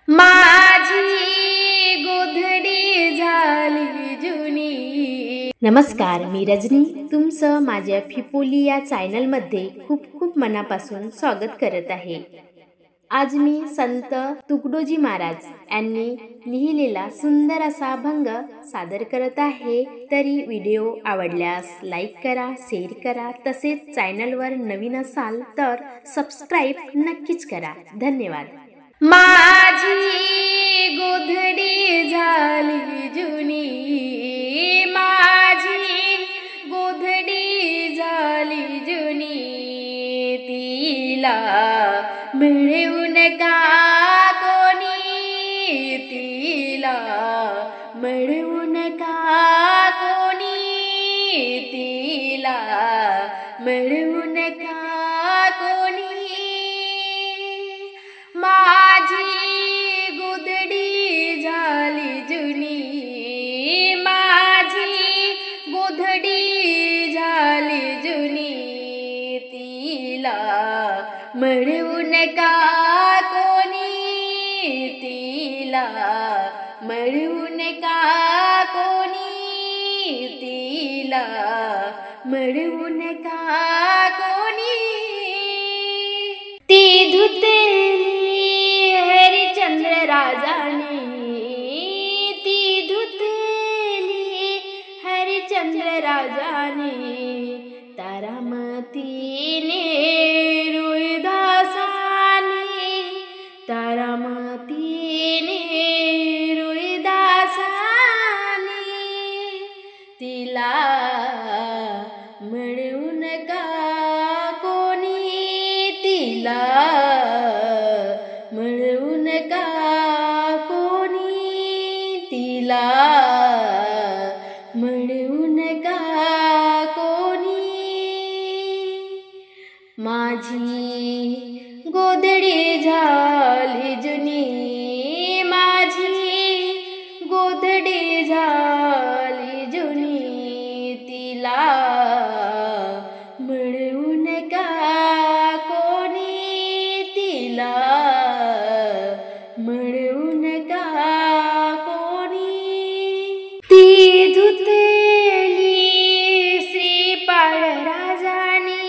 माझी गोधडी झाली जुनी। नमस्कार, मी रजनी तुमचं माझ्या फिपोली या चॅनलमध्ये खूप खूप मनापासून स्वागत करत आहे। आज मी संत तुकडोजी महाराज यांनी लिहिलेला सुंदर असा अभंग सादर करत आहे। तरी व्हिडिओ आवडल्यास लाईक करा, शेअर करा, तसेच चॅनलवर नवीन असाल तर सबस्क्राईब नक्कीच करा। धन्यवाद। माझी गोधडी झाली जुनी, माझी गोधडी झाली जुनी, तिला मिळवून का कोणी, तिला मिळवून का कोणी, तिला मिळवून का कोणी। माझी गोधडी झाली जुनी, माझी गोधडी झाली जुनी, तिला मिळवून का कोणी, तिला मिळवून का कोणी, तिला मिळवून का कोणी। ती धुतेली हरिश्चंद्र राजाने, ती धुतेली हरिश्चंद्र राजाने, तारामतीने रोहिदासाने, तारामतीने रोहिदासाने, तिला मिळवून का कोणी, तिला मिळवून का कोणी, तिला मिळवून का कोणी। माझी गोधडी झाली जुनी, माझी गोधडी झाली जुनी, तिला मिळवून का कोणी, तिला मिळवून का कोणी। ती धुतेली श्रीपाळ राजाने,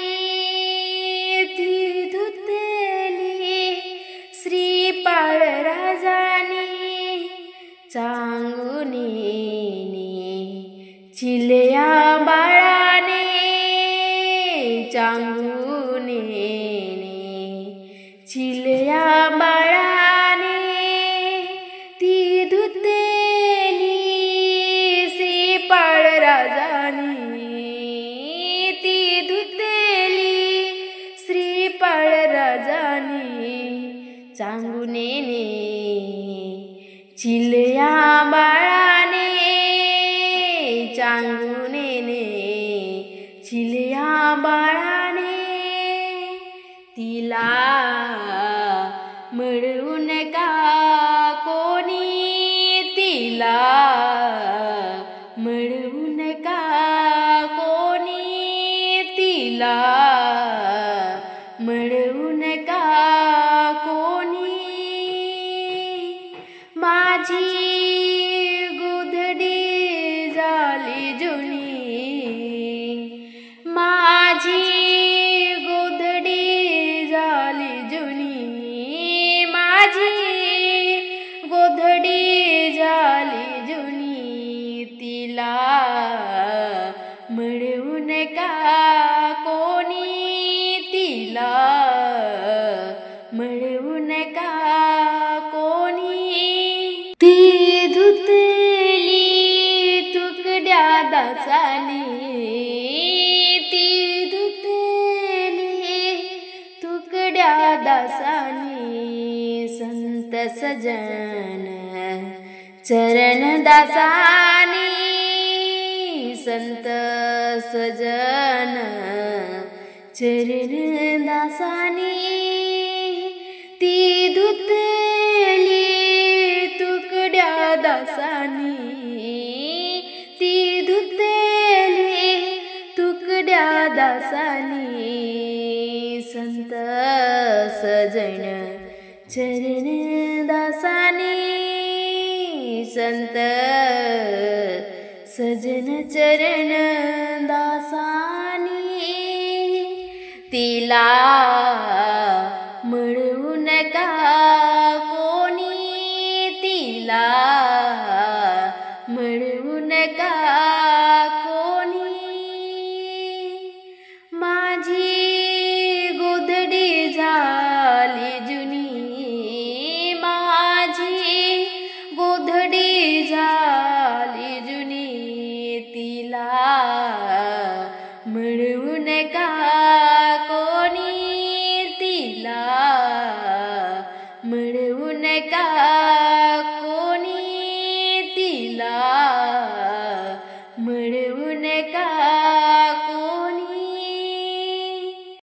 ती धुतेली श्रीपाळ राजाने, चांगुनी चिलया बाळाने, चांगुनी चिलया बाळाने, ती धुतेली श्रीपाळ राजाने, ती धुतेली श्रीपाळ राजाने, चांगुनेने चिलया बाळाने, चांगुनेने चिलया बाळाने, तिला मिळवून का कोणी, तिला मिळवून का कोणी, तिला मिळवून का कोणी। माझी गोधडी झाली जुनी, माझी गोधडी झाली जुनी, माझी गोधडी झाली जुनी, तिला मिळवून का कोणी, तिला मिळवून का कोणी। ती धुतेली तुकड्या दासाने, ती धुतेली तुकड्या दासाने, संत सजन चरण दासाने, संत सजन चरण दासाने, ती धुतेली तुकड्या दासाने, ती धुतेली तुकड्या दासाने, संत सजन चरण दासाने। संत सजन चरण दासानी तिला मिळू नका